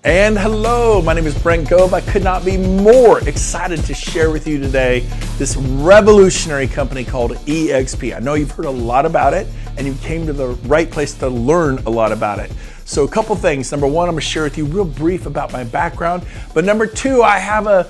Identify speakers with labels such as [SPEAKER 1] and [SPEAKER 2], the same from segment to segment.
[SPEAKER 1] And hello, my name is Brent Gove. I could not be more excited to share with you today this revolutionary company called eXp. I know you've heard a lot about it and you came to the right place to learn a lot about it. So a couple things. Number one, I'm gonna share with you real brief about my background. But number two, I have a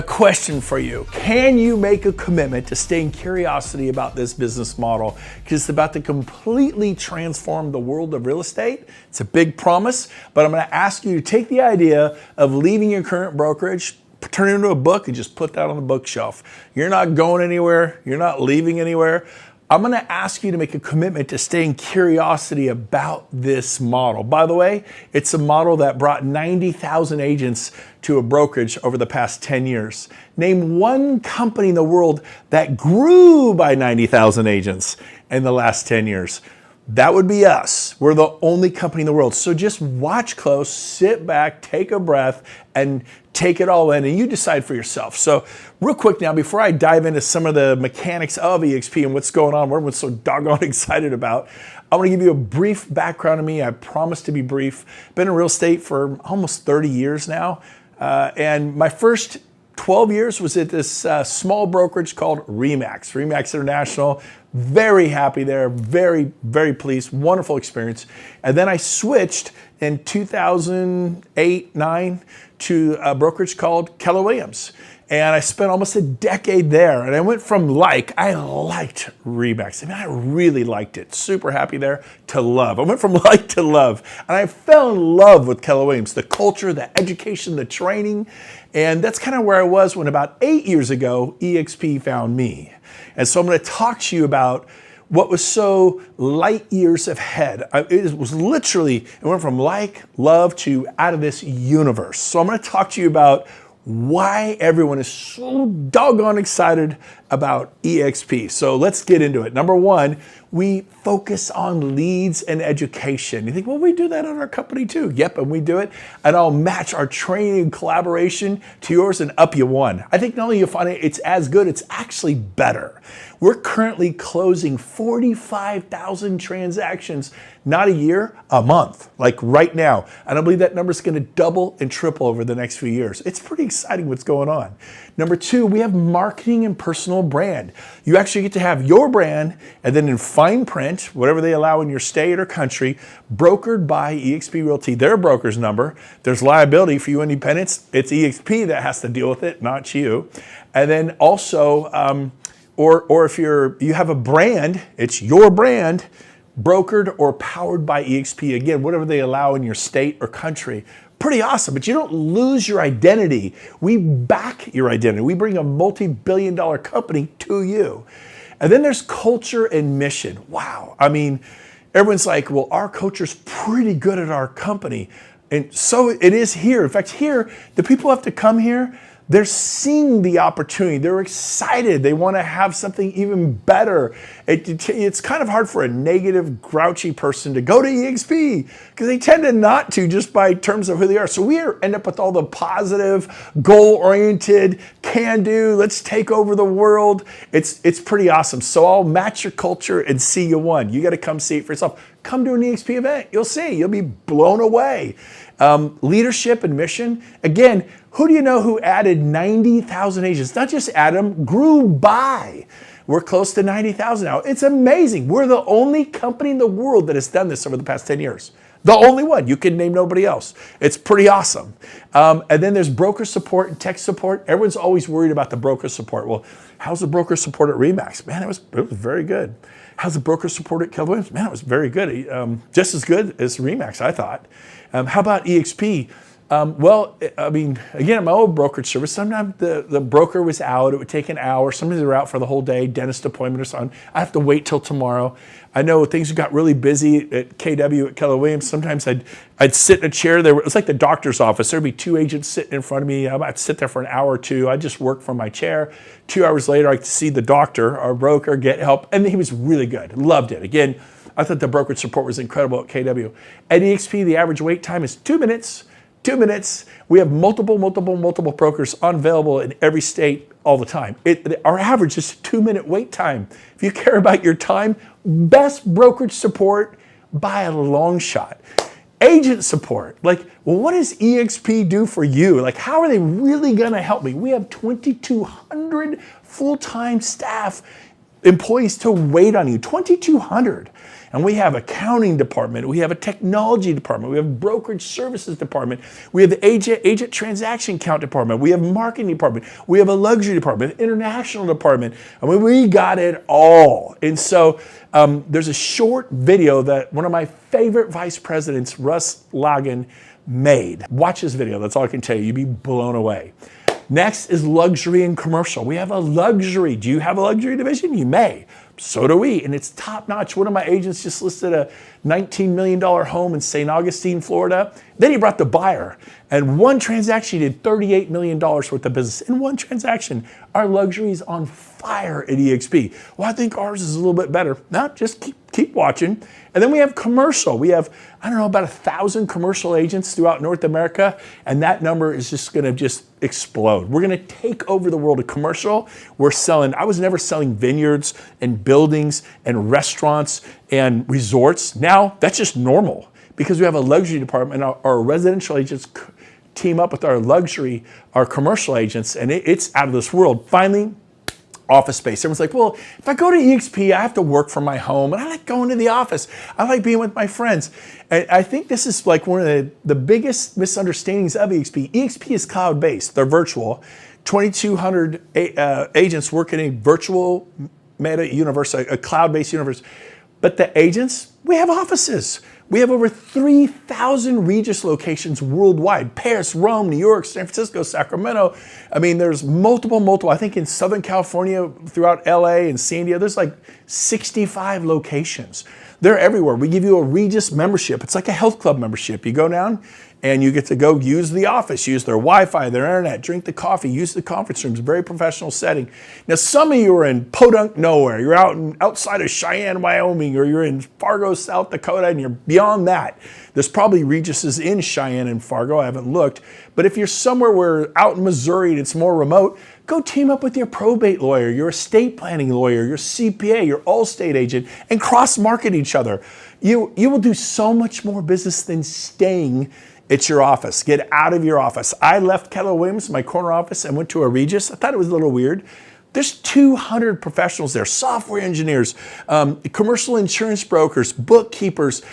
[SPEAKER 1] question for you. Can you make a commitment to stay in curiosity about this business model? Because it's about to completely transform the world of real estate. It's a big promise, but I'm gonna ask you to take the idea of leaving your current brokerage, turn it into a book and just put that on the bookshelf. You're not going anywhere. You're not leaving anywhere. I'm gonna ask you to make a commitment to stay in curiosity about this model. By the way, it's a model that brought 90,000 agents to a brokerage over the past 10 years. Name one company in the world that grew by 90,000 agents in the last 10 years. That would be us. We're the only company in the world. So just watch close, sit back, take a breath, and take it all in, and you decide for yourself. So real quick now, before I dive into some of the mechanics of eXp and what's going on, what everyone's so doggone excited about, I want to give you a brief background of me. I promise to be brief. Been in real estate for almost 30 years now, and my first 12 years was at this small brokerage called Remax International. Very happy there, very, very pleased, wonderful experience. And then I switched in 2008-9 to a brokerage called Keller Williams. And I spent almost a decade there. And I went from I liked Remax. I mean, I really liked it. Super happy there, to love. I went from like to love. And I fell in love with Keller Williams, the culture, the education, the training. And that's kind of where I was when about 8 years ago, eXp found me. And so I'm going to talk to you about what was so light years ahead. It was literally, it went from love to out of this universe. So I'm going to talk to you about why everyone is so doggone excited about eXp. So let's get into it. Number one, we focus on leads and education. You think, well, we do that on our company too. Yep, and we do it. And I'll match our training and collaboration to yours and up you one. I think not only you'll find it's as good, it's actually better. We're currently closing 45,000 transactions, not a year, a month, like right now. And I believe that number is going to double and triple over the next few years. It's pretty exciting what's going on. Number two, we have marketing and personal brand. You actually get to have your brand and then in fine print, whatever they allow in your state or country, brokered by eXp Realty, their broker's number. There's liability for you independents. It's eXp that has to deal with it, not you. And then also, or if you have a brand, it's your brand, brokered or powered by eXp. Again, whatever they allow in your state or country. Pretty awesome, but you don't lose your identity. We back your identity. We bring a multi-billion-dollar company to you. And then there's culture and mission. Wow. I mean, everyone's like, well, our culture's pretty good at our company. And so it is here. In fact, here, the people have to come here. They're seeing the opportunity. They're excited. They want to have something even better. It's kind of hard for a negative, grouchy person to go to eXp because they tend to not to just by terms of who they are. So we end up with all the positive, goal-oriented, can-do, let's take over the world. It's pretty awesome. So I'll match your culture and see you one. You got to come see it for yourself. Come to an eXp event. You'll see. You'll be blown away. Leadership and mission. Again, who do you know who added 90,000 agents? Not just added them, grew by. We're close to 90,000 now. It's amazing. We're the only company in the world that has done this over the past 10 years. The only one. You can name nobody else. It's pretty awesome. And then there's broker support and tech support. Everyone's always worried about the broker support. Well, how's the broker support at Remax? Man, it was very good. How's the broker support at Keller Williams? Man, it was very good. Just as good as Remax, I thought. How about eXp? Well, I mean, again, my old brokerage service, sometimes the broker was out. It would take an hour. Sometimes they were out for the whole day, dentist appointment or something. I have to wait till tomorrow. I know things got really busy at KW at Keller Williams. Sometimes I'd sit in a chair. It was like the doctor's office. There'd be two agents sitting in front of me. I'd sit there for an hour or two. I'd just work from my chair. 2 hours later, I could see the doctor, our broker, get help. And he was really good. Loved it. Again, I thought the brokerage support was incredible at KW. At eXp, the average wait time is 2 minutes. 2 minutes. We have multiple brokers available in every state all the time. Our average is a 2-minute wait time. If you care about your time, best brokerage support by a long shot. Agent support. Like, well, what does eXp do for you? Like, how are they really gonna help me? We have 2,200 full-time staff employees to wait on you, 2,200. And we have accounting department, we have a technology department, we have brokerage services department, we have the agent transaction count department, we have marketing department, we have a luxury department, international department. I mean, we got it all. And so there's a short video that one of my favorite vice presidents, Russ Logan, made. Watch this video, that's all I can tell you. You'd be blown away. Next is luxury and commercial. We have a luxury. Do you have a luxury division? You may. So do we, and it's top notch. One of my agents just listed a $19 million home in St. Augustine, Florida. Then he brought the buyer, and one transaction he did $38 million worth of business. In one transaction, our luxury is on fire at eXp. Well, I think ours is a little bit better. No, just keep watching. And then we have commercial. We have, I don't know, about 1,000 commercial agents throughout North America, and that number is just gonna just explode. We're gonna take over the world of commercial. I was never selling vineyards and buildings and restaurants and resorts. Now, that's just normal because we have a luxury department. Our residential agents team up with our commercial agents, and it's out of this world. Finally, office space. Everyone's like, well, if I go to eXp, I have to work from my home, and I like going to the office. I like being with my friends. And I think this is like one of the biggest misunderstandings of eXp. eXp is cloud-based. They're virtual. 2,200 agents work in a virtual meta universe, a cloud-based universe. But the agents, we have offices. We have over 3,000 Regus locations worldwide. Paris, Rome, New York, San Francisco, Sacramento. I mean, there's multiple. I think in Southern California, throughout LA and San Diego, there's like 65 locations. They're everywhere. We give you a Regus membership. It's like a health club membership. You go down and you get to go use the office, use their Wi-Fi, their internet, drink the coffee, use the conference rooms, very professional setting. Now, some of you are in podunk nowhere. You're outside of Cheyenne, Wyoming, or you're in Fargo, South Dakota, and you're beyond that. There's probably Reguses in Cheyenne and Fargo. I haven't looked. But if you're somewhere where out in Missouri and it's more remote, go team up with your probate lawyer, your estate planning lawyer, your CPA, your Allstate agent, and cross-market each other. You will do so much more business than staying at your office. Get out of your office. I left Keller Williams, my corner office, and went to a Regus. I thought it was a little weird. There's 200 professionals there, software engineers, commercial insurance brokers, bookkeepers,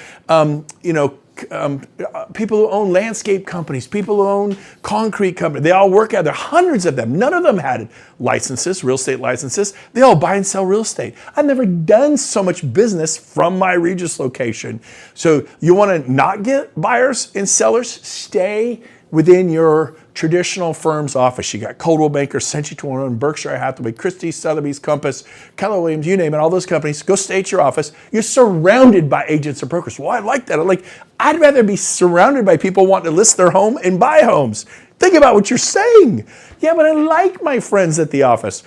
[SPEAKER 1] people who own landscape companies, people who own concrete companies. They all work out there, hundreds of them. None of them had licenses, real estate licenses. They all buy and sell real estate. I've never done so much business from my Regus location. So you want to not get buyers and sellers? Stay within your traditional firm's office. You got Coldwell Banker, Century 21, Berkshire Hathaway, Christie's, Sotheby's, Compass, Keller Williams, you name it, all those companies. Go stay at your office. You're surrounded by agents and brokers. Well, I like that. I'd rather be surrounded by people wanting to list their home and buy homes. Think about what you're saying. Yeah, but I like my friends at the office.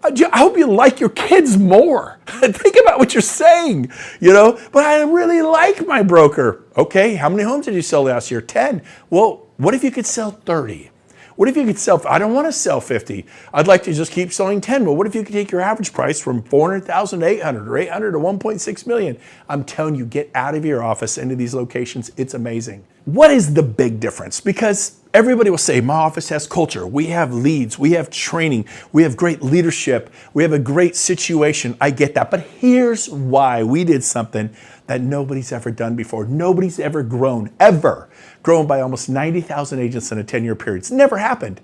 [SPEAKER 1] I hope you like your kids more. Think about what you're saying, but I really like my broker. Okay, how many homes did you sell last year? 10. Well, what if you could sell 30? What if you could sell, I don't want to sell 50. I'd like to just keep selling 10. But what if you could take your average price from 400,000 to 800 or 800 to 1.6 million? I'm telling you, get out of your office into these locations. It's amazing. What is the big difference? Because everybody will say, my office has culture. We have leads. We have training. We have great leadership. We have a great situation. I get that. But here's why we did something that nobody's ever done before. Nobody's ever grown by almost 90,000 agents in a 10-year period. It's never happened.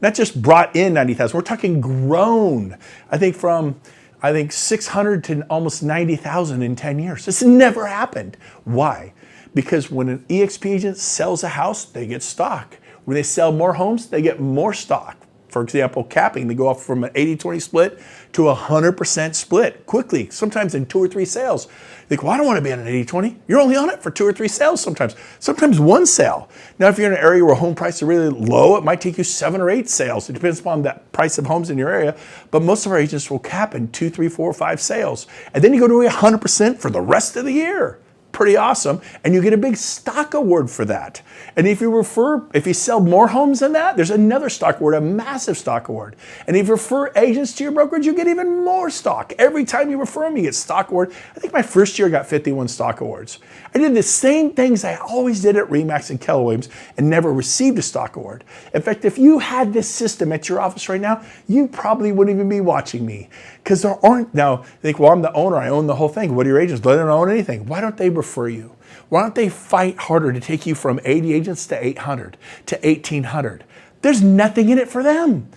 [SPEAKER 1] Not just brought in 90,000. We're talking grown. I think from 600 to almost 90,000 in 10 years. It's never happened. Why? Because when an eXp agent sells a house, they get stock. When they sell more homes, they get more stock. For example, capping, they go off from an 80-20 split to a 100% split quickly, sometimes in 2 or 3 sales. You think, well, I don't want to be on an 80-20. You're only on it for 2 or 3 sales sometimes 1 sale. Now, if you're in an area where home prices are really low, it might take you 7 or 8 sales. It depends upon the price of homes in your area. But most of our agents will cap in 2, 3, 4, 5 sales. And then you go to 100% for the rest of the year. pretty awesome. And you get a big stock award for that. And if you sell more homes than that, there's another stock award, a massive stock award. And if you refer agents to your brokerage, you get even more stock. Every time you refer them, you get stock award. I think my first year I got 51 stock awards. I did the same things I always did at RE/MAX and Keller Williams and never received a stock award. In fact, if you had this system at your office right now, you probably wouldn't even be watching me, because there aren't. Now, you think, well, I'm the owner, I own the whole thing. What are your agents? They don't own anything. Why don't they refer you? Why don't they fight harder to take you from 80 agents to 800 to 1,800? There's nothing in it for them.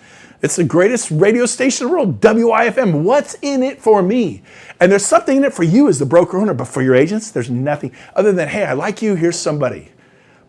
[SPEAKER 1] It's the greatest radio station in the world, WIFM. What's in it for me? And there's something in it for you as the broker owner, but for your agents, there's nothing other than, hey, I like you, here's somebody.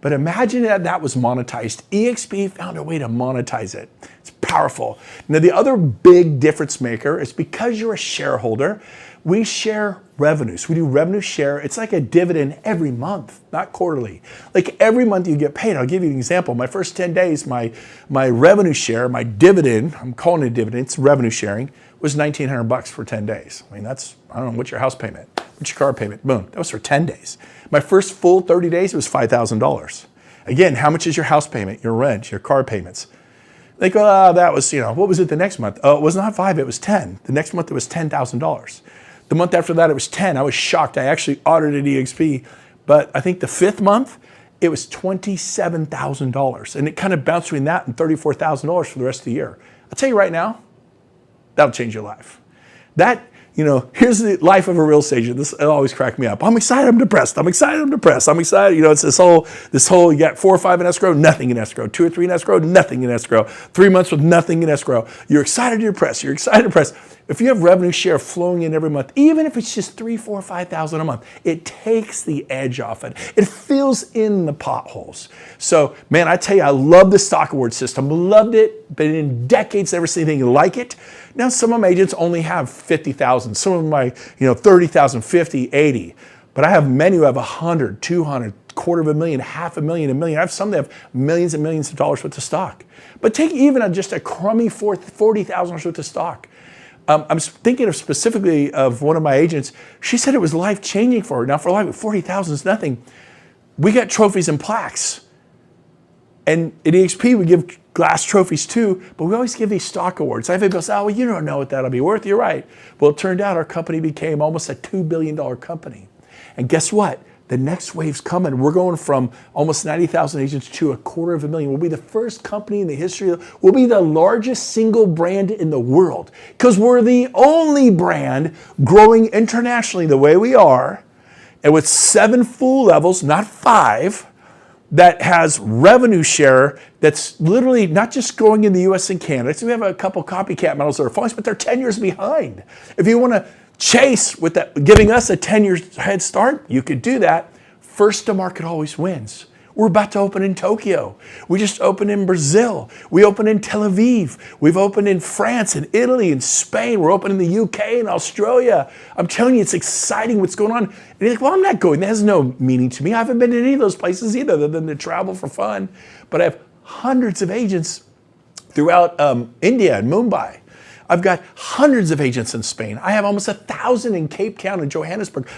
[SPEAKER 1] But imagine that was monetized. eXp found a way to monetize it. It's powerful. Now, the other big difference maker is because you're a shareholder, we share revenues. We do revenue share. It's like a dividend every month, not quarterly. Like every month you get paid. I'll give you an example. My first 10 days, my revenue share, my dividend, I'm calling it a dividend, it's revenue sharing, was $1,900 for 10 days. I mean, I don't know, what's your house payment? What's your car payment? Boom, that was for 10 days. My first full 30 days, it was $5,000. Again, how much is your house payment, your rent, your car payments? They go, that was, what was it the next month? Oh, it was not 5, it was 10. The next month it was $10,000. The month after that, it was 10. I was shocked. I actually audited eXp, but I think the 5th month, it was $27,000. And it kind of bounced between that and $34,000 for the rest of the year. I'll tell you right now, that'll change your life. That, here's the life of a real estate agent. It always cracked me up. I'm excited, I'm depressed. I'm excited, I'm depressed. I'm excited. It's this whole, you got 4 or 5 in escrow, nothing in escrow. 2 or 3 in escrow, nothing in escrow. 3 months with nothing in escrow. You're excited, you're depressed. You're excited, depressed. If you have revenue share flowing in every month, even if it's just $3,000, $4,000, $5,000 a month, it takes the edge off it. It fills in the potholes. So, man, I tell you, I love the stock award system. Loved it, but in decades, never seen anything like it. Now, some of my agents only have 50,000. Some of my, 30,000, 50, 80. But I have many who have 100, 200, $250,000, $500,000, $1 million. I have some that have millions and millions of dollars worth of stock. But take even just a crummy $40,000 worth of stock. I'm thinking specifically of one of my agents. She said it was life-changing for her. Now, for life, 40,000 is nothing. We got trophies and plaques. And at eXp, we give glass trophies too, but we always give these stock awards. I have people say, oh, well, you don't know what that'll be worth. You're right. Well, it turned out our company became almost a $2 billion company. And guess what? The next wave's coming. We're going from almost 90,000 agents to $250,000. We'll be the first company in the history. We'll be the largest single brand in the world because we're the only brand growing internationally the way we are, and with 7 full levels, not 5, that has revenue share that's literally not just growing in the US and Canada. So we have a couple copycat models that are falling, but they're 10 years behind. If you want to chase with that, giving us a 10-year head start, you could do that. First to market always wins. We're about to open in Tokyo. We just opened in Brazil. We opened in Tel Aviv. We've opened in France and Italy and Spain. We're opening in the UK and Australia. I'm telling you, it's exciting what's going on. And you're like, well, I'm not going. That has no meaning to me. I haven't been to any of those places either, other than to travel for fun. But I have hundreds of agents throughout India and Mumbai. I've got hundreds of agents in Spain. I have almost 1,000 in Cape Town and Johannesburg.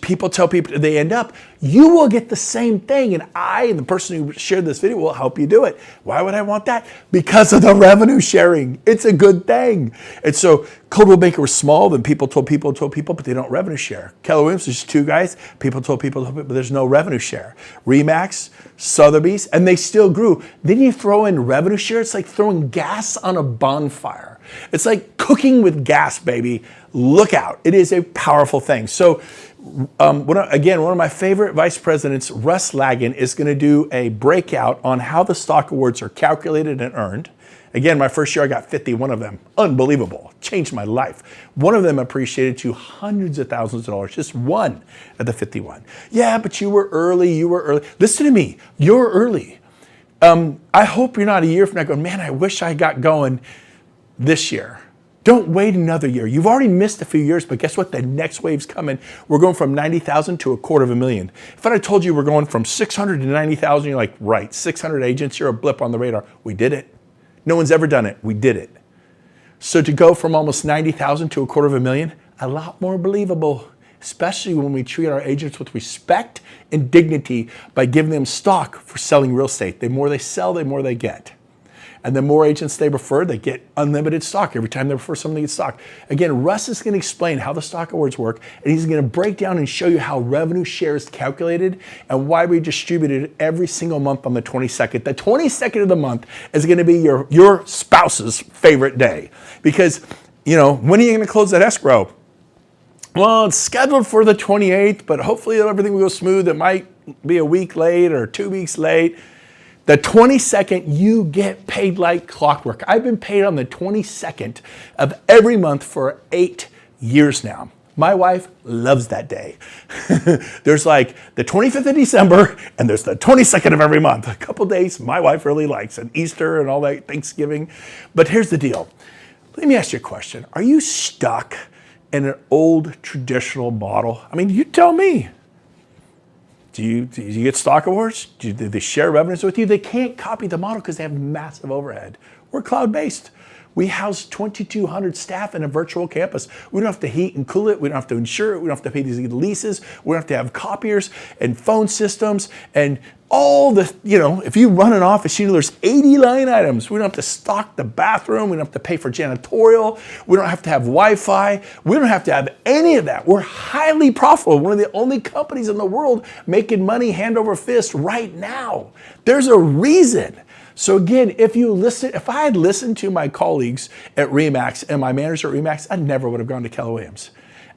[SPEAKER 1] People tell people they end up. You will get the same thing, and I and the person who shared this video will help you do it. Why would I want that? Because of the revenue sharing. It's a good thing. And so Coldwell Banker was small, then people told people, but they don't revenue share. Keller Williams, there's 2 guys. People told people, but there's no revenue share. RE/MAX, Sotheby's, and they still grew. Then you throw in revenue share. It's like throwing gas on a bonfire. It's like cooking with gas, baby. Look out. It is a powerful thing. So one of my favorite vice presidents, Russ Lagan, is going to do a breakout on how the stock awards are calculated and earned. Again, my first year, I got 51 of them. Unbelievable. Changed my life. One of them appreciated to hundreds of thousands of dollars. Just one of the 51. Yeah, but you were early. Listen to me. You're early. I hope you're not a year from now going, man, I wish I got going this year. Don't wait another year. You've already missed a few years, but guess what? The next wave's coming. We're going from 90,000 to $250,000. If I told you we're going from 600 to 90,000, you're like, right, 600 agents, you're a blip on the radar. We did it. No one's ever done it. We did it. So to go from almost 90,000 to $250,000, a lot more believable. especially when we treat our agents with respect and dignity by giving them stock for selling real estate. The more they sell, the more they get. And the more agents they refer, they get unlimited stock. Every time they refer someone, they get stock. Again, Russ is going to explain how the stock awards work, and he's going to break down and show you how revenue share is calculated and why we distribute it every single month on the 22nd. The 22nd of the month is going to be your spouse's favorite day. Because, when are you going to close that escrow? Well, it's scheduled for the 28th, but hopefully everything will go smooth. It might be a week late or 2 weeks late. The 22nd, you get paid like clockwork. I've been paid on the 22nd of every month for 8 years now. My wife loves that day. There's like the 25th of December, and there's the 22nd of every month. A couple days my wife really likes, and Easter and all that, Thanksgiving. But here's the deal. Let me ask you a question. Are you stuck in an old traditional model? I mean, you tell me. Do you get stock awards? Do they share revenues with you? They can't copy the model because they have massive overhead. We're cloud-based. We house 2,200 staff in a virtual campus. We don't have to heat and cool it. We don't have to insure it. We don't have to pay these leases. We don't have to have copiers and phone systems and all the, if you run an office, there's 80 line items. We don't have to stock the bathroom. We don't have to pay for janitorial. We don't have to have Wi-Fi. We don't have to have any of that. We're highly profitable. One of the only companies in the world making money hand over fist right now. There's a reason. So again, if I had listened to my colleagues at RE/MAX and my manager at RE/MAX, I never would have gone to Keller Williams.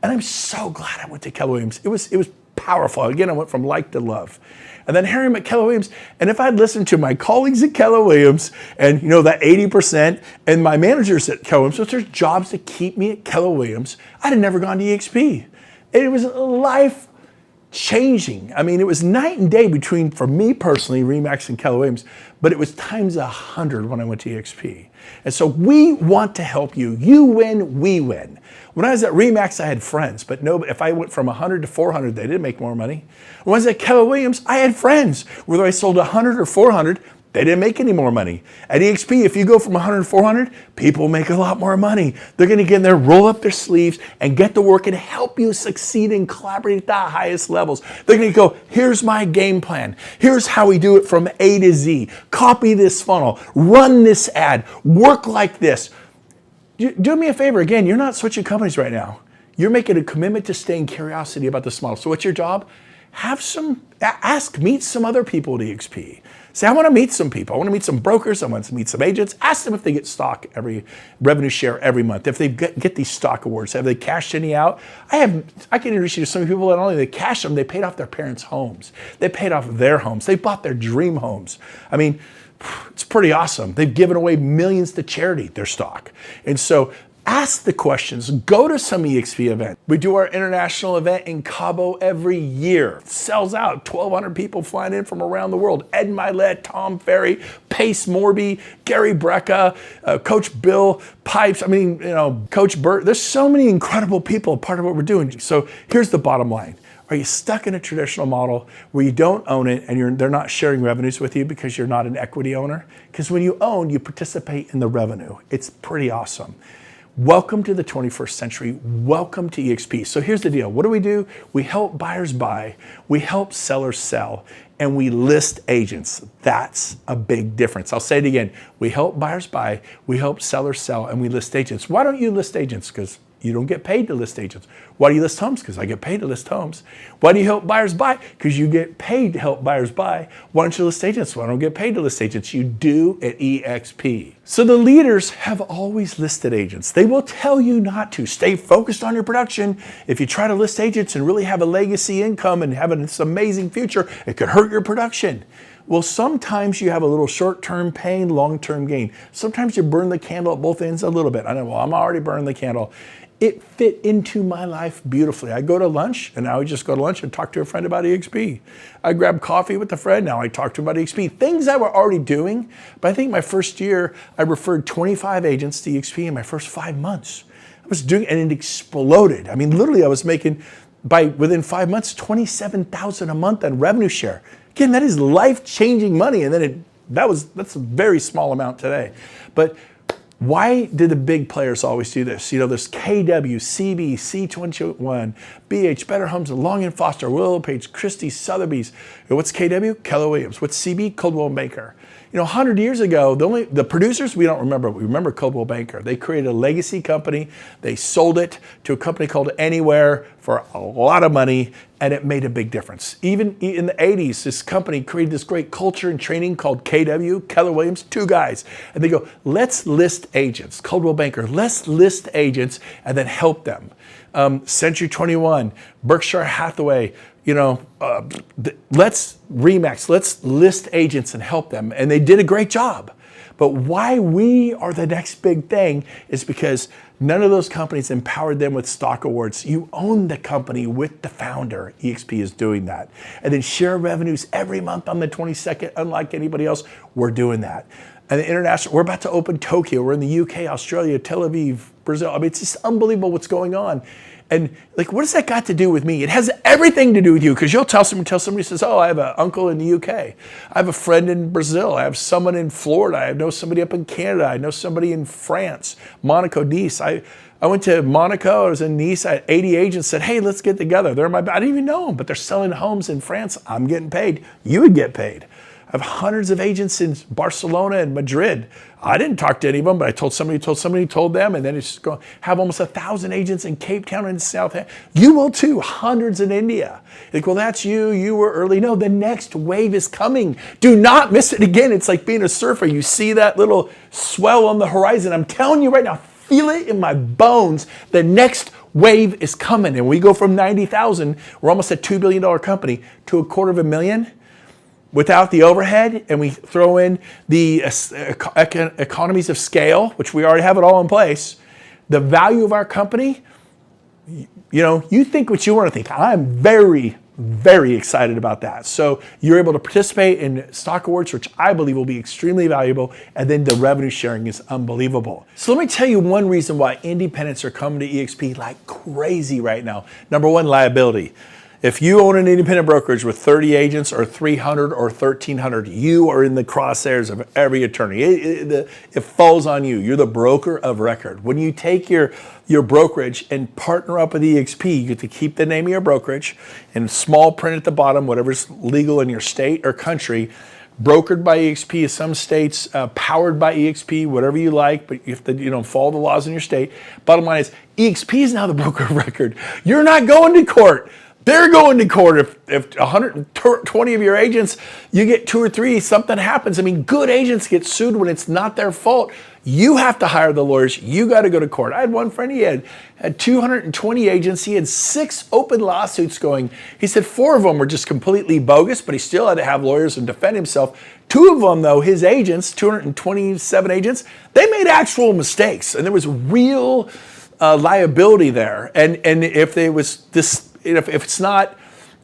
[SPEAKER 1] And I'm so glad I went to Keller Williams. It was powerful. Again, I went from like to love. And then here I'm at Keller Williams. And if I'd listened to my colleagues at Keller Williams and that 80% and my managers at Keller Williams, which there's jobs to keep me at Keller Williams, I'd have never gone to eXp. It was life changing. I mean, it was night and day between, for me personally, RE/MAX and Keller Williams, but it was times 100 when I went to eXp. And so we want to help you. You win, we win. When I was at RE/MAX, I had friends, but if I went from 100 to 400, they didn't make more money. When I was at Keller Williams, I had friends. Whether I sold 100 or 400, they didn't make any more money. At eXp, if you go from 100 to 400, people make a lot more money. They're going to get in there, roll up their sleeves, and get to work and help you succeed and collaborate at the highest levels. They're going to go, here's my game plan. Here's how we do it from A to Z. Copy this funnel. Run this ad. Work like this. Do me a favor. Again, you're not switching companies right now. You're making a commitment to staying curiosity about this model. So what's your job? Meet some other people at eXp. Say, I want to meet some people. I want to meet some brokers. I want to meet some agents. Ask them if they get stock revenue share every month. If they get these stock awards, have they cashed any out? I can introduce you to some people that not only they cashed them, they paid off their parents' homes. They paid off their homes. They bought their dream homes. I mean, it's pretty awesome. They've given away millions to charity, their stock. And so ask the questions. Go to some eXp event. We do our international event in Cabo every year. It sells out. 1,200 people flying in from around the world. Ed Milet, Tom Ferry, Pace Morby, Gary Brecka, Coach Bill Pipes. Coach Burt. There's so many incredible people a part of what we're doing. So here's the bottom line. Are you stuck in a traditional model where you don't own it and they're not sharing revenues with you because you're not an equity owner? Because when you own, you participate in the revenue. It's pretty awesome. Welcome to the 21st century. Welcome to eXp. So here's the deal. What do? We help buyers buy, we help sellers sell, and we list agents. That's a big difference. I'll say it again. We help buyers buy, we help sellers sell, and we list agents. Why don't you list agents? Because you don't get paid to list agents. Why do you list homes? Because I get paid to list homes. Why do you help buyers buy? Because you get paid to help buyers buy. Why don't you list agents? Well, I don't get paid to list agents. You do at eXp. So the leaders have always listed agents. They will tell you not to. Stay focused on your production. If you try to list agents and really have a legacy income and have this amazing future, it could hurt your production. Well, sometimes you have a little short-term pain, long-term gain. Sometimes you burn the candle at both ends a little bit. I know, well, I'm already burning the candle. It fit into my life beautifully. I go to lunch, and now I just go to lunch and talk to a friend about eXp. I grab coffee with a friend, now I talk to him about eXp. Things I were already doing, but I think my first year, I referred 25 agents to eXp in my first 5 months. I was doing, and it exploded. I mean, literally, I was making, within 5 months, $27,000 a month on revenue share. Again, that is life-changing money, and then that's a very small amount today. But Why did the big players always do this? You know, there's KW, CB, C21, BH, Better Homes, Long and Foster, Willow Page, Christie, Sotheby's. What's KW? Keller Williams. What's CB? Coldwell Banker. You know, 100 years ago, the producers we don't remember, but we remember Coldwell Banker. They created a legacy company. They sold it to a company called Anywhere for a lot of money, and it made a big difference. Even in the 80s, this company created this great culture and training called KW, Keller Williams, two guys. And they go, let's list agents. Coldwell Banker, let's list agents and then help them. Century 21, Berkshire Hathaway, you know, let's Remax, let's list agents and help them. And they did a great job. But why we are the next big thing is because none of those companies empowered them with stock awards. You own the company with the founder. eXp is doing that. And then share revenues every month on the 22nd, unlike anybody else, we're doing that. And the international, we're about to open Tokyo. We're in the UK, Australia, Tel Aviv, Brazil. I mean, it's just unbelievable what's going on. And like, what does that got to do with me? It has everything to do with you, because you'll tell somebody says, oh, I have an uncle in the UK. I have a friend in Brazil. I have someone in Florida. I know somebody up in Canada. I know somebody in France, Monaco, Nice. I went to Monaco. I was in Nice. I had 80 agents said, hey, let's get together. They're I didn't even know them, but they're selling homes in France. I'm getting paid. You would get paid. I have hundreds of agents in Barcelona and Madrid. I didn't talk to any of them, but I told somebody told them, and then it's going to have almost 1,000 agents in Cape Town and South. You will too, hundreds in India. Like, well, that's you. You were early. No, the next wave is coming. Do not miss it again. It's like being a surfer. You see that little swell on the horizon. I'm telling you right now, feel it in my bones. The next wave is coming, and we go from 90,000. We're almost a $2 billion company to $250,000. Without the overhead, and we throw in the economies of scale, which we already have it all in place, the value of our company, you know, you think what you want to think. I'm very, very excited about that. So you're able to participate in stock awards, which I believe will be extremely valuable, and then the revenue sharing is unbelievable. So let me tell you one reason why independents are coming to eXp like crazy right now. Number one, liability. If you own an independent brokerage with 30 agents or 300 or 1,300, you are in the crosshairs of every attorney. It falls on you. You're the broker of record. When you take your brokerage and partner up with eXp, you get to keep the name of your brokerage and small print at the bottom, whatever's legal in your state or country. Brokered by eXp in some states, powered by eXp, whatever you like, but you have to follow the laws in your state. Bottom line is, eXp is now the broker of record. You're not going to court. They're going to court. If 120 of your agents, you get 2 or 3, something happens. I mean, good agents get sued when it's not their fault. You have to hire the lawyers. You got to go to court. I had one friend, he had 220 agents. He had 6 open lawsuits going. He said 4 of them were just completely bogus, but he still had to have lawyers and defend himself. 2 of them, though, his agents, 227 agents, they made actual mistakes, and there was real liability there. And if there was this, if it's not,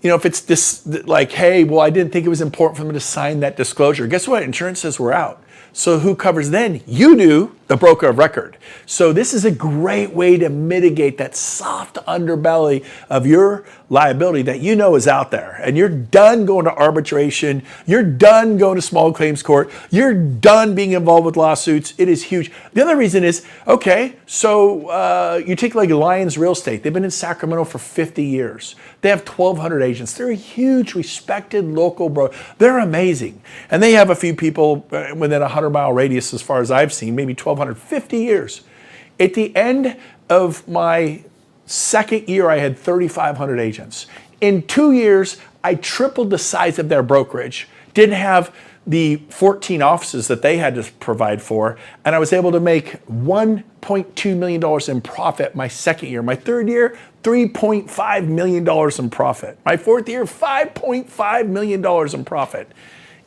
[SPEAKER 1] if it's this, like, hey, well, I didn't think it was important for them to sign that disclosure. Guess what? Insurance says we're out. So who covers then? You do, the broker of record. So this is a great way to mitigate that soft underbelly of your liability that is out there. And you're done going to arbitration. You're done going to small claims court. You're done being involved with lawsuits. It is huge. The other reason is, okay, so you take like Lions Real Estate. They've been in Sacramento for 50 years. They have 1,200 agents. They're a huge, respected local broker. They're amazing. And they have a few people within a 100-mile radius, as far as I've seen, maybe 1,250 years. At the end of my second year, I had 3,500 agents. In 2 years, I tripled the size of their brokerage, didn't have the 14 offices that they had to provide for, and I was able to make $1.2 million in profit my second year. My third year, $3.5 million in profit. My fourth year, $5.5 million in profit.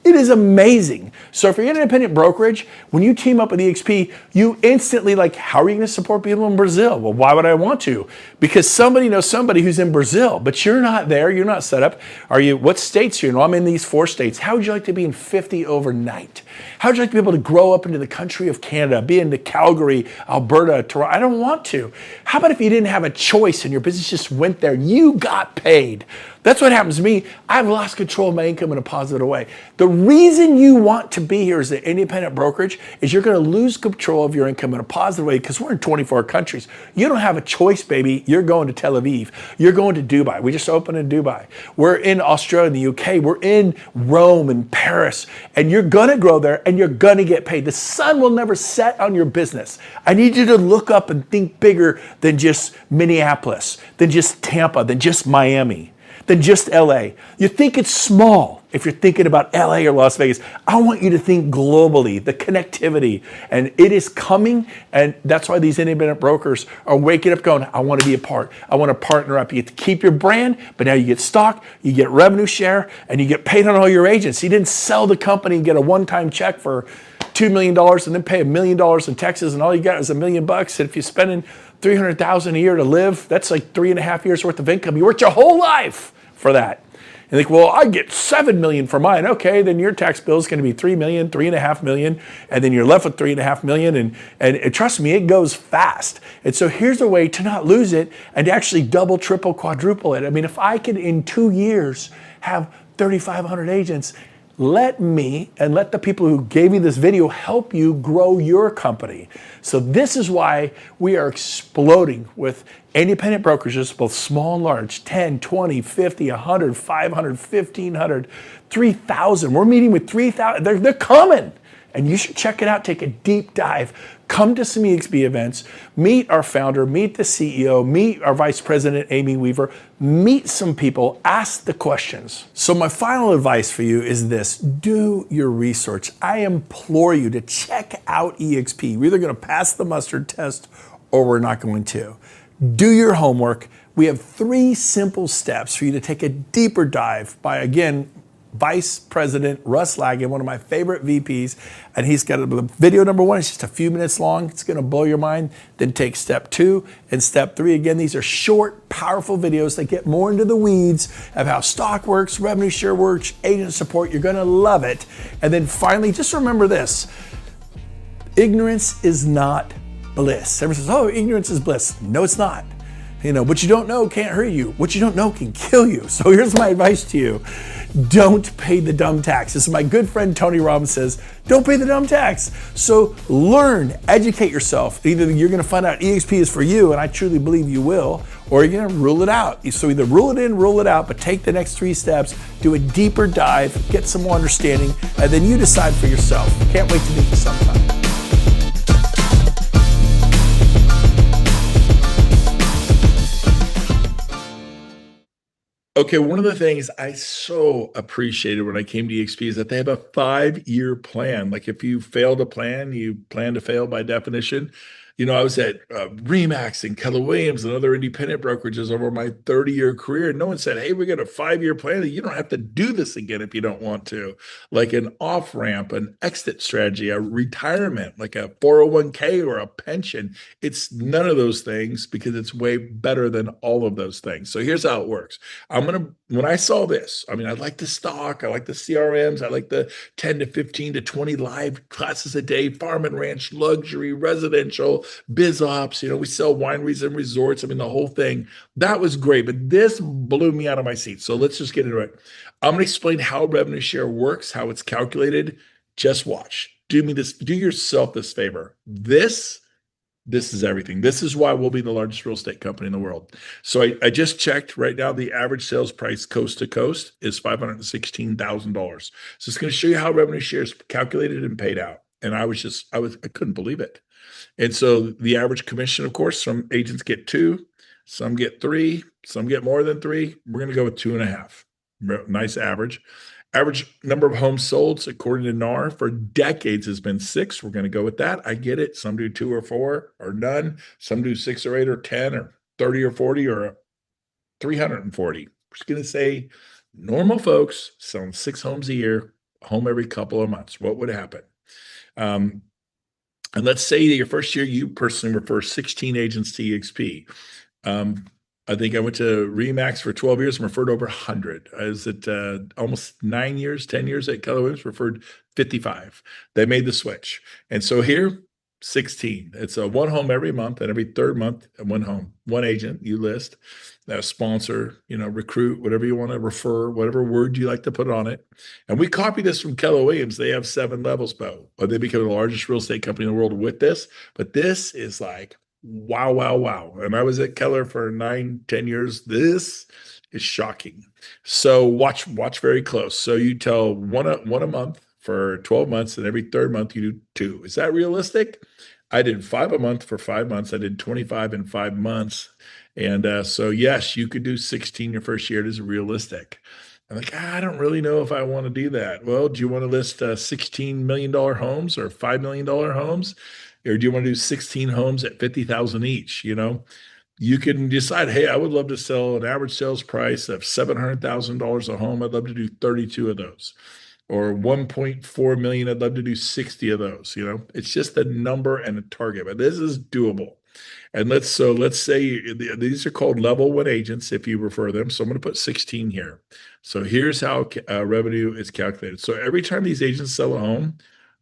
[SPEAKER 1] It is amazing. So if you're an independent brokerage, when you team up with eXp, you instantly how are you going to support people in Brazil? Well, why would I want to? Because somebody knows somebody who's in Brazil, but you're not there. You're not set up. What states are you in? Well, I'm in these 4 states. How would you like to be in 50 overnight? How would you like to be able to grow up into the country of Canada, be into Calgary, Alberta, Toronto? I don't want to. How about if you didn't have a choice and your business just went there? You got paid. That's what happens to me. I've lost control of my income in a positive way. The reason you want to be here as an independent brokerage is you're going to lose control of your income in a positive way because we're in 24 countries. You don't have a choice, baby. You're going to Tel Aviv. You're going to Dubai. We just opened in Dubai. We're in Australia and the UK. We're in Rome and Paris. And you're going to grow there and you're going to get paid. The sun will never set on your business. I need you to look up and think bigger than just Minneapolis, than just Tampa, than just Miami, than just LA. You think it's small if you're thinking about LA or Las Vegas. I want you to think globally, the connectivity, and it is coming. And that's why these independent brokers are waking up going, I want to be a part. I want to partner up. You get to keep your brand, but now you get stock, you get revenue share, and you get paid on all your agents. You didn't sell the company and get a one-time check for $2 million and then pay $1 million in taxes, and all you got is $1 million. And if you're spending $300,000 a year to live, that's like 3.5 years worth of income. You worked your whole life for that. And think, well, I get $7 million for mine. Okay, then your tax bill is going to be $3 million, $3.5 million, and then you're left with $3.5 million. And trust me, it goes fast. And so here's a way to not lose it and to actually double, triple, quadruple it. I mean, if I could in 2 years have 3,500 agents, let me and let the people who gave me this video help you grow your company. So this is why we are exploding with independent brokerages, both small and large, 10, 20, 50, 100, 500, 1,500, 3,000. We're meeting with 3,000. They're coming. And you should check it out. Take a deep dive. Come to some eXp events. Meet our founder. Meet the CEO. Meet our vice president, Amy Weaver. Meet some people. Ask the questions. So my final advice for you is this. Do your research. I implore you to check out eXp. We're either going to pass the mustard test or we're not going to. Do your homework. We have 3 simple steps for you to take a deeper dive by, again, Vice President Russ Lagan, one of my favorite VPs, and he's got a video number 1. It's just a few minutes long. It's going to blow your mind. Then take step 2 and step 3. Again, these are short, powerful videos that get more into the weeds of how stock works, revenue share works, agent support. You're going to love it. And then finally, just remember this. Ignorance is not bliss. Everyone says, oh, ignorance is bliss. No, it's not. You know, what you don't know can't hurt you. What you don't know can kill you. So here's my advice to you. Don't pay the dumb tax. This is my good friend Tony Robbins says, don't pay the dumb tax. So learn, educate yourself. Either you're going to find out eXp is for you, and I truly believe you will, or you're going to rule it out. So either rule it in, rule it out, but take the next 3 steps, do a deeper dive, get some more understanding, and then you decide for yourself. Can't wait to meet you sometime. Okay, one of the things I so appreciated when I came to eXp is that they have a 5-year plan. Like if you fail to plan, you plan to fail by definition. You know, I was at RE/MAX and Keller Williams and other independent brokerages over my 30-year career. And no one said, hey, we got a 5-year plan. You don't have to do this again if you don't want to. Like an off-ramp, an exit strategy, a retirement, like a 401k or a pension. It's none of those things because it's way better than all of those things. So here's how it works. When I saw this, I mean, I like the stock, I like the CRMs, I like the 10 to 15 to 20 live classes a day, farm and ranch, luxury, residential, biz ops, you know, we sell wineries and resorts. I mean, the whole thing, that was great, but this blew me out of my seat. So let's just get into it. I'm going to explain how revenue share works, how it's calculated. Just watch. Do yourself this favor. This is everything. This is why we'll be the largest real estate company in the world. So I just checked right now, the average sales price coast to coast is $516,000. So it's going to show you how revenue share is calculated and paid out. And I couldn't believe it. And so the average commission, of course, some agents get 2, some get 3, some get more than 3. We're going to go with 2.5. Nice average. Average number of homes sold, according to NAR, for decades has been 6. We're going to go with that. I get it. Some do 2 or 4 or none. Some do 6 or 8 or 10 or 30 or 40 or 340. We're just going to say normal folks selling 6 homes a year, a home every couple of months. What would happen? And let's say that your first year, you personally refer 16 agents to eXp. I think I went to RE/MAX for 12 years and referred over 100. I was at almost 9 years, 10 years at Keller Williams, referred 55. They made the switch. And so here, 16. It's a one home every month, and every third month, one home, one agent you list, sponsor, recruit, whatever you want to refer, whatever word you like to put on it. And we copy this from Keller Williams. They have 7 levels, but they become the largest real estate company in the world with this. But this is like, wow, wow, wow. And I was at Keller for 9, 10 years. This is shocking. So watch very close. So you tell one a month for 12 months, and every third month you do two. Is that realistic? I did 5 a month for 5 months. I did 25 in 5 months. And so, yes, you could do 16 your first year. It is realistic. I'm like, I don't really know if I want to do that. Well, do you want to list $16 million homes or $5 million homes? Or do you want to do 16 homes at 50,000 each? You can decide, hey, I would love to sell an average sales price of $700,000 a home. I'd love to do 32 of those, or 1.4 million. I'd love to do 60 of those. It's just a number and a target, but this is doable. And let's say these are called level one agents if you refer them. So I'm going to put 16 here. So here's how revenue is calculated. So every time these agents sell a home,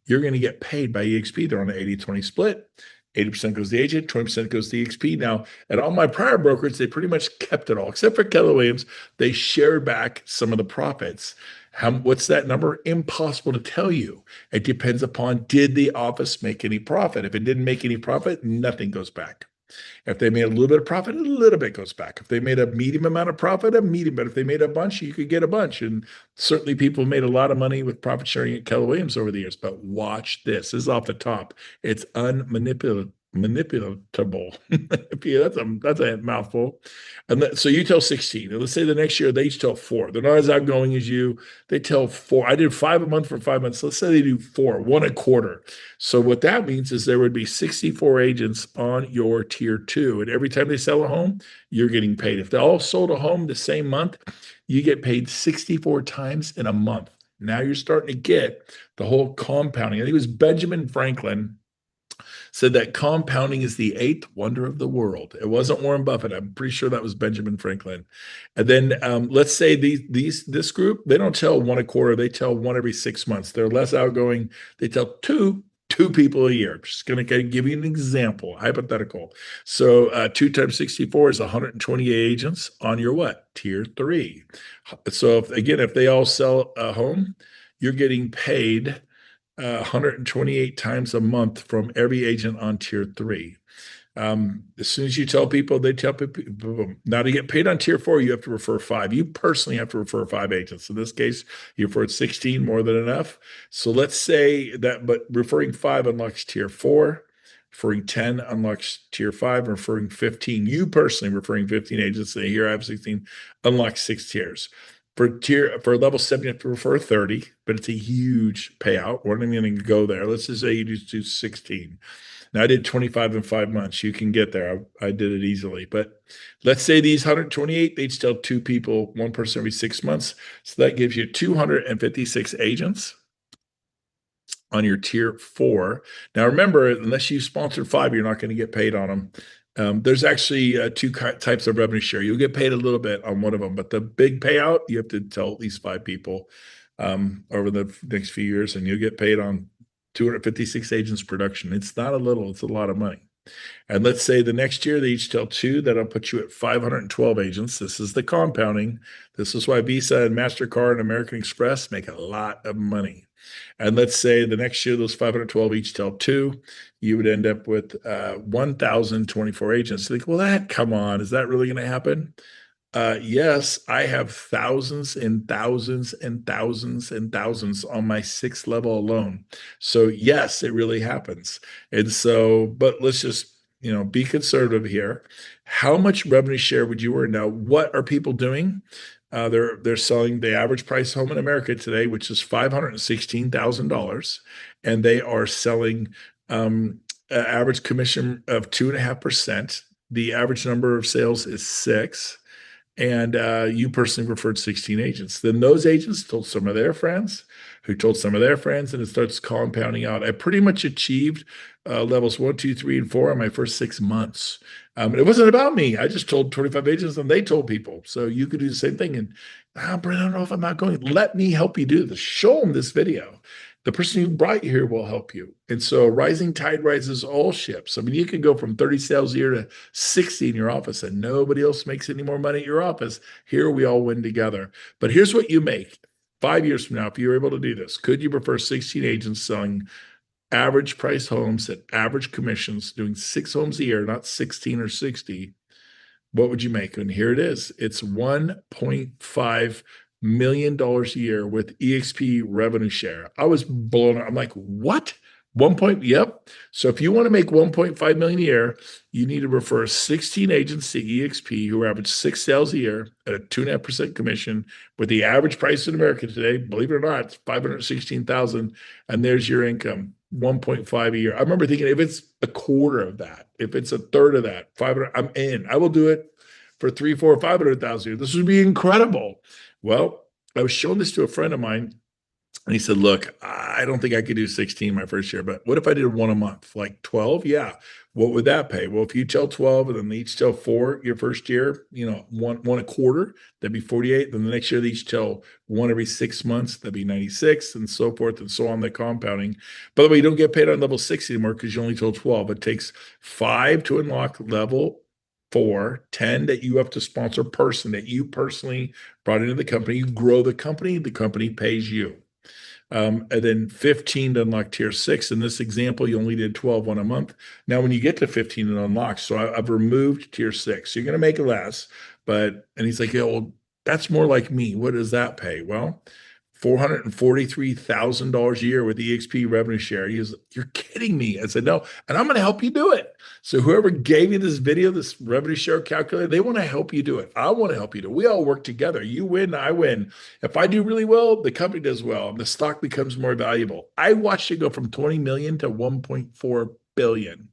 [SPEAKER 1] you're going to get paid by eXp. They're on an 80-20 split. 80% goes to the agent, 20% goes to eXp. Now, at all my prior brokers, they pretty much kept it all, except for Keller Williams. They shared back some of the profits. What's that number? Impossible to tell you. It depends upon, did the office make any profit? If it didn't make any profit, nothing goes back. If they made a little bit of profit, a little bit goes back. If they made a medium amount of profit, a medium. But if they made a bunch, you could get a bunch. And certainly people made a lot of money with profit sharing at Keller Williams over the years. But watch this. This is off the top. It's unmanipulable. Manipulatable. Yeah, that's a mouthful. And so you tell 16. And let's say the next year they each tell 4. They're not as outgoing as you. They tell 4. I did 5 a month for 5 months. Let's say they do 4, 1 a quarter. So what that means is there would be 64 agents on your tier 2. And every time they sell a home, you're getting paid. If they all sold a home the same month, you get paid 64 times in a month. Now you're starting to get the whole compounding. I think it was Benjamin Franklin said that compounding is the 8th wonder of the world. It wasn't Warren Buffett. I'm pretty sure that was Benjamin Franklin. And then let's say this group, they don't tell 1 a quarter. They tell 1 every 6 months. They're less outgoing. They tell two people a year. I'm just going to give you an example, hypothetical. So 2 times 64 is 128 agents on your what? Tier 3. So if they all sell a home, you're getting paid 128 times a month from every agent on tier 3. As soon as you tell people, they tell people. Now, to get paid on tier 4, you have to refer 5. You personally have to refer 5 agents. In this case, you referred 16, more than enough. So let's say that, but referring 5 unlocks tier 4. Referring 10 unlocks tier 5, referring 15. You personally referring 15 agents, say, here I have 16, unlocks 6 tiers. For level 7, you have to refer 30, but it's a huge payout. We're not even going to go there. Let's just say you just do 16. Now, I did 25 in 5 months. You can get there. I did it easily. But let's say these 128, they each tell 2 people, 1 person every 6 months. So that gives you 256 agents on your tier 4. Now, remember, unless you sponsored 5, you're not going to get paid on them. There's actually 2 types of revenue share. You'll get paid a little bit on one of them, but the big payout, you have to tell at least 5 people over the next few years, and you'll get paid on 256 agents production. It's not a little, it's a lot of money. And let's say the next year they each tell 2, that'll put you at 512 agents. This is the compounding. This is why Visa and MasterCard and American Express make a lot of money. And let's say the next year, those 512 each tell 2, you would end up with 1,024 agents. So come on, is that really going to happen? Yes, I have thousands and thousands and thousands and thousands on my 6th level alone. So yes, it really happens. And so, but let's just, be conservative here. How much revenue share would you earn? Now, what are people doing? They're selling the average price home in America today, which is $516,000, and they are selling average commission of 2.5%. The average number of sales is 6, and you personally referred 16 agents. Then those agents told some of their friends, who told some of their friends, and it starts compounding out. I pretty much achieved levels 1, 2, 3, and 4 in my first 6 months. It wasn't about me. I just told 25 agents, and they told people. So you could do the same thing. And Brent, I don't know if I'm not going. Let me help you do this. Show them this video. the person who brought you here will help you. And so a rising tide rises all ships. I mean, you can go from 30 sales a year to 60 in your office and nobody else makes any more money at your office. Here we all win together. But here's what you make 5 years from now, if you're able to do this. Could you prefer 16 agents selling average price homes at average commissions, doing 6 homes a year, not 16 or 60? What would you make? And here it is. It's $1.5 million a year with eXp revenue share. I was blown. I'm like, what? One point, yep. So if you want to make 1.5 million a year, you need to refer 16 agents to eXp who average 6 sales a year at a 2.5% commission with the average price in America today, believe it or not, it's 516,000. And there's your income. 1.5 a year. I remember thinking if it's a quarter of that, if it's a third of that, 500, I'm in. I will do it for 3, 4, 500,000 a year. This would be incredible. Well, I was showing this to a friend of mine and he said, look, I don't think I could do 16 my first year, but what if I did one a month, like 12? Yeah. What would that pay? Well, if you tell 12 and then they each tell 4 your first year, one a quarter, that'd be 48. Then the next year they each tell one every 6 months, that'd be 96, and so forth and so on, the compounding. By the way, you don't get paid on level 6 anymore because you only told 12. It takes 5 to unlock level 4, 10 that you have to sponsor person that you personally brought into the company. You grow the company pays you. And then 15 to unlock tier 6. In this example, you only did 12 one a month. Now, when you get to 15, it unlocks. So I've removed tier 6. So you're going to make it less. And he's like, yeah, well, that's more like me. What does that pay? Well, $443,000 a year with eXp revenue share. He was, you're kidding me. I said, no, and I'm going to help you do it. So whoever gave you this video, this revenue share calculator, they want to help you do it. I want to help you do it. We all work together. You win, I win. If I do really well, the company does well, and the stock becomes more valuable. I watched it go from 20 million to 1.4 billion.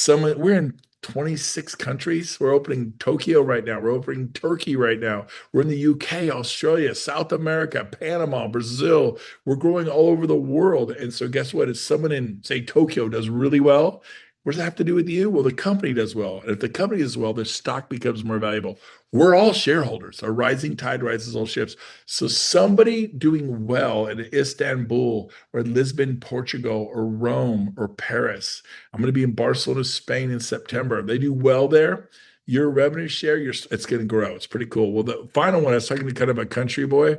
[SPEAKER 1] We're in 26 countries. We're opening Tokyo right now. We're opening Turkey right now. We're in the UK, Australia, South America, Panama, Brazil. We're growing all over the world. And so guess what? If someone in, say, Tokyo does really well, what does that have to do with you? Well, the company does well. And if the company does well, the stock becomes more valuable. We're all shareholders. A rising tide rises all ships. So somebody doing well in Istanbul or Lisbon, Portugal, or Rome or Paris. I'm going to be in Barcelona, Spain in September. If they do well there, your revenue share, it's going to grow. It's pretty cool. Well, the final one, I was talking to kind of a country boy,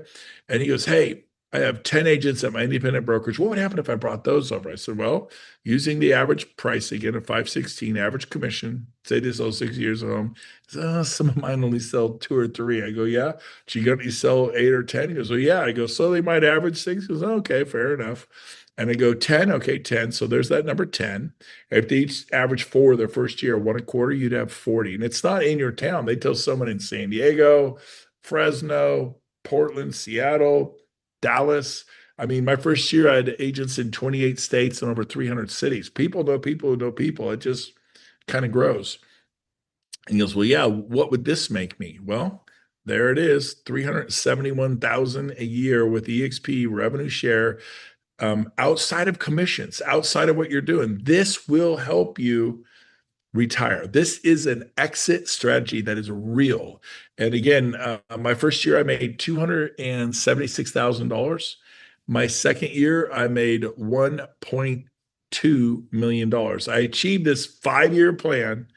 [SPEAKER 1] and he goes, hey, I have 10 agents at my independent brokerage. What would happen if I brought those over? I said, well, using the average price again of 516, average commission, say they sell 6 years at home. Said, some of mine only sell 2 or 3. I go, yeah. Do you only sell 8 or 10? He goes, well, yeah. I go, so they might average 6. He goes, okay, fair enough. And I go 10, okay, 10. So there's that number 10. If they each average 4 their first year, 1 a quarter, you'd have 40. And it's not in your town. They tell someone in San Diego, Fresno, Portland, Seattle, Dallas. I mean, my first year, I had agents in 28 states and over 300 cities. People know people who know people. It just kind of grows. And he goes, well, yeah, what would this make me? Well, there it is, 371,000 a year with eXp revenue share, outside of commissions, outside of what you're doing. This will help you retire. This is an exit strategy that is real. And again, my first year, I made $276,000. My second year, I made $1.2 million. I achieved this 5-year plan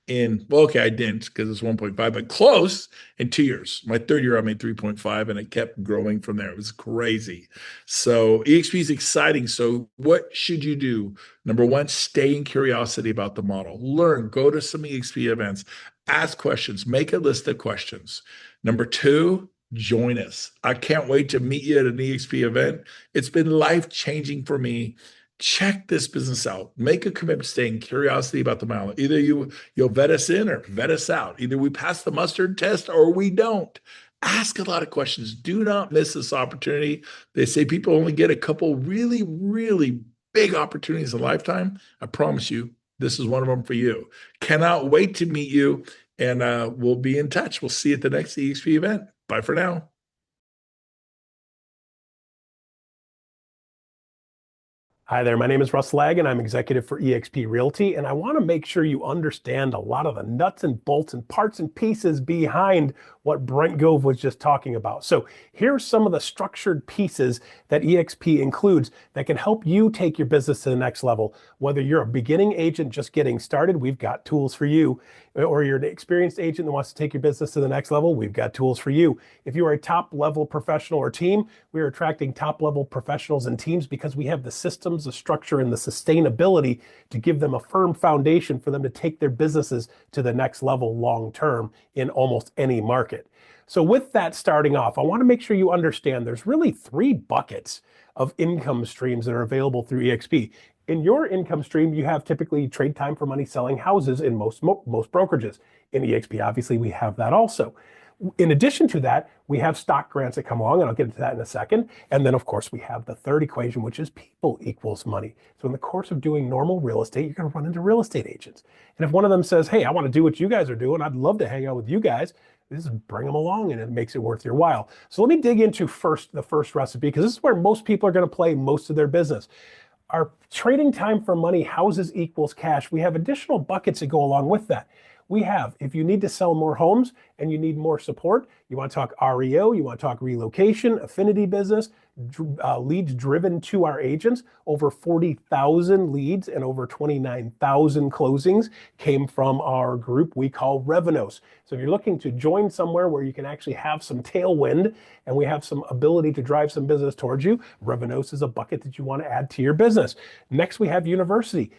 [SPEAKER 1] well, okay, I didn't because it's 1.5, but close in 2 years. My third year, I made 3.5 and it kept growing from there. It was crazy. So eXp is exciting. So what should you do? Number one, stay in curiosity about the model. Learn, go to some eXp events, ask questions, make a list of questions. Number two, join us. I can't wait to meet you at an eXp event. It's been life-changing for me. Check this business out. Make a commitment, stay in curiosity about the model. Either you'll vet us in or vet us out. Either we pass the mustard test or we don't. Ask a lot of questions. Do not miss this opportunity. They say people only get a couple really, really big opportunities in a lifetime. I promise you, this is one of them for you. Cannot wait to meet you, and we'll be in touch. We'll see you at the next eXp event. Bye for now.
[SPEAKER 2] Hi there, my name is Russ Lag and I'm executive for eXp Realty, and I want to make sure you understand a lot of the nuts and bolts and parts and pieces behind what Brent Gove was just talking about. So here's some of the structured pieces that eXp includes that can help you take your business to the next level. Whether you're a beginning agent just getting started, we've got tools for you. Or you're an experienced agent that wants to take your business to the next level, we've got tools for you. If you are a top level professional or team, we are attracting top level professionals and teams because we have the systems, the structure, and the sustainability to give them a firm foundation for them to take their businesses to the next level long term in almost any market. So with that starting off, I want to make sure you understand there's really three buckets of income streams that are available through eXp. In your income stream, you have typically trade time for money selling houses in most brokerages. In eXp, obviously, we have that also. In addition to that, we have stock grants that come along, and I'll get into that in a second. And then, of course, we have the third equation, which is people equals money. So in the course of doing normal real estate, you're going to run into real estate agents. And if one of them says, hey, I want to do what you guys are doing, I'd love to hang out with you guys, just bring them along and it makes it worth your while. So let me dig into the first recipe, because this is where most people are going to play most of their business. Our trading time for money houses equals cash. We have additional buckets that go along with that. We have, if you need to sell more homes and you need more support, you want to talk REO, you want to talk relocation, affinity business, leads driven to our agents. Over 40,000 leads and over 29,000 closings came from our group we call Revenos. So if you're looking to join somewhere where you can actually have some tailwind and we have some ability to drive some business towards you, Revenos is a bucket that you want to add to your business. Next, we have university.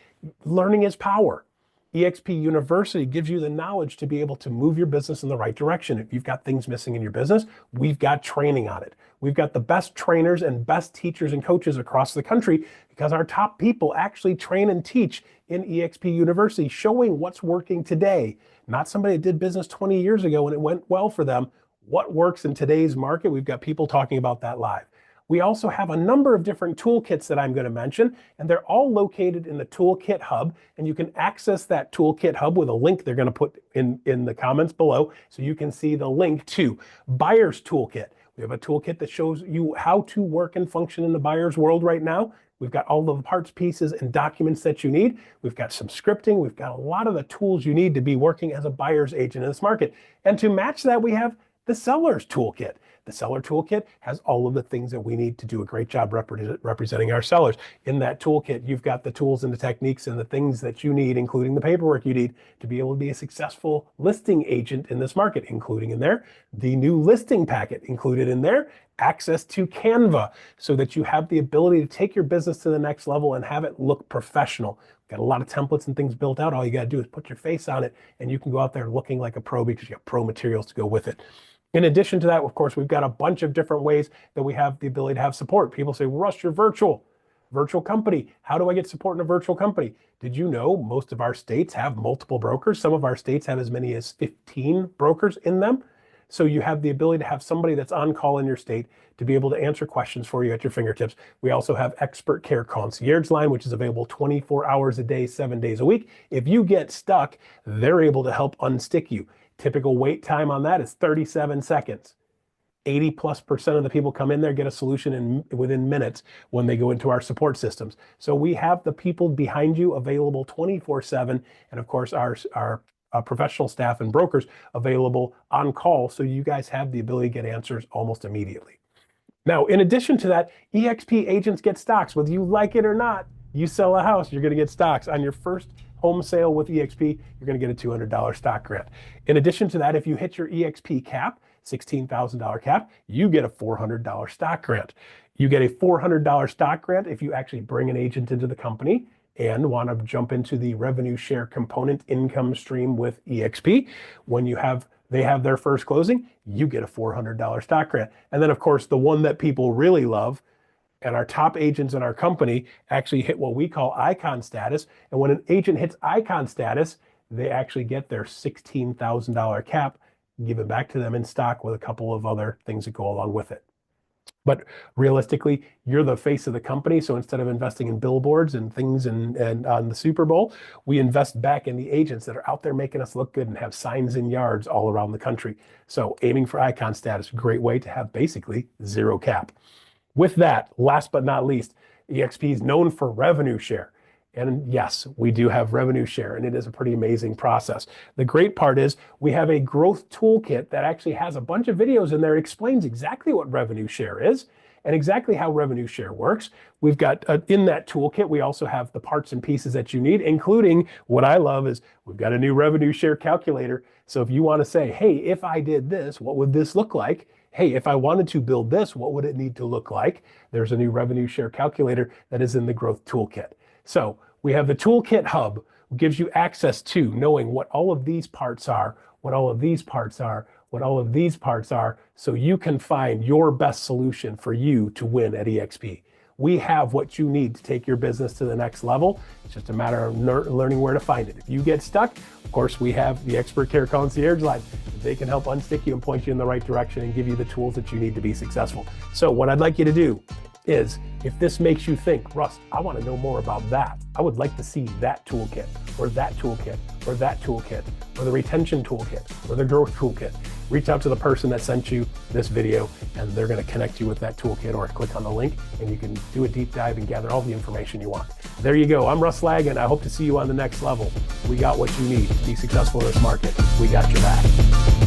[SPEAKER 2] Learning is power. eXp University gives you the knowledge to be able to move your business in the right direction. If you've got things missing in your business, we've got training on it. We've got the best trainers and best teachers and coaches across the country because our top people actually train and teach in eXp University, showing what's working today. Not somebody that did business 20 years ago and it went well for them. What works in today's market? We've got people talking about that live. We also have a number of different toolkits that I'm going to mention, and they're all located in the Toolkit Hub, and you can access that Toolkit Hub with a link they're going to put in the comments below, so you can see the link to Buyer's Toolkit. We have a toolkit that shows you how to work and function in the buyer's world right now. We've got all of the parts, pieces, and documents that you need. We've got some scripting. We've got a lot of the tools you need to be working as a buyer's agent in this market. And to match that, we have the Seller's Toolkit. The Seller Toolkit has all of the things that we need to do a great job representing our sellers. In that toolkit, you've got the tools and the techniques and the things that you need, including the paperwork you need to be able to be a successful listing agent in this market, including in there the new listing packet, included in there access to Canva, so that you have the ability to take your business to the next level and have it look professional. Got a lot of templates and things built out. All you got to do is put your face on it and you can go out there looking like a pro because you have pro materials to go with it. In addition to that, of course, we've got a bunch of different ways that we have the ability to have support. People say, well, Russ, you're virtual company. How do I get support in a virtual company? Did you know most of our states have multiple brokers? Some of our states have as many as 15 brokers in them. So you have the ability to have somebody that's on call in your state to be able to answer questions for you at your fingertips. We also have Expert Care Concierge Line, which is available 24 hours a day, 7 days a week. If you get stuck, they're able to help unstick you. Typical wait time on that is 37 seconds. 80+% of the people come in there, get a solution within minutes when they go into our support systems. So we have the people behind you available 24/7. And of course, our professional staff and brokers available on call. So you guys have the ability to get answers almost immediately. Now, in addition to that, eXp agents get stocks. Whether you like it or not, you sell a house, you're going to get stocks. On your first home sale with eXp, you're going to get a $200 stock grant. In addition to that, if you hit your eXp cap, $16,000 cap, you get a $400 stock grant. You get a $400 stock grant if you actually bring an agent into the company and want to jump into the revenue share component income stream with eXp. When they have their first closing, you get a $400 stock grant. And then, of course, the one that people really love, and our top agents in our company actually hit what we call icon status. And when an agent hits icon status, they actually get their $16,000 cap given back to them in stock with a couple of other things that go along with it. But realistically, you're the face of the company. So instead of investing in billboards and things and on the Super Bowl, we invest back in the agents that are out there making us look good and have signs in yards all around the country. So aiming for icon status, great way to have basically zero cap. With that, last but not least, eXp is known for revenue share. And yes, we do have revenue share, and it is a pretty amazing process. The great part is we have a growth toolkit that actually has a bunch of videos in there, explains exactly what revenue share is and exactly how revenue share works. We've got in that toolkit, we also have the parts and pieces that you need, including what I love is we've got a new revenue share calculator. So if you want to say, hey, if I did this, what would this look like? Hey, if I wanted to build this, what would it need to look like? There's a new revenue share calculator that is in the growth toolkit. So we have the toolkit hub, which gives you access to knowing what all of these parts are, what all of these parts are, what all of these parts are, so you can find your best solution for you to win at eXp. We have what you need to take your business to the next level. It's just a matter of learning where to find it. If you get stuck, of course, we have the Expert Care Concierge line. They can help unstick you and point you in the right direction and give you the tools that you need to be successful. So what I'd like you to do is, if this makes you think, Russ, I want to know more about that. I would like to see that toolkit, or that toolkit, or that toolkit, or the retention toolkit, or the growth toolkit. Reach out to the person that sent you this video, and they're going to connect you with that toolkit, or click on the link and you can do a deep dive and gather all the information you want. There you go. I'm Russ Lagan. I hope to see you on the next level. We got what you need to be successful in this market. We got your back.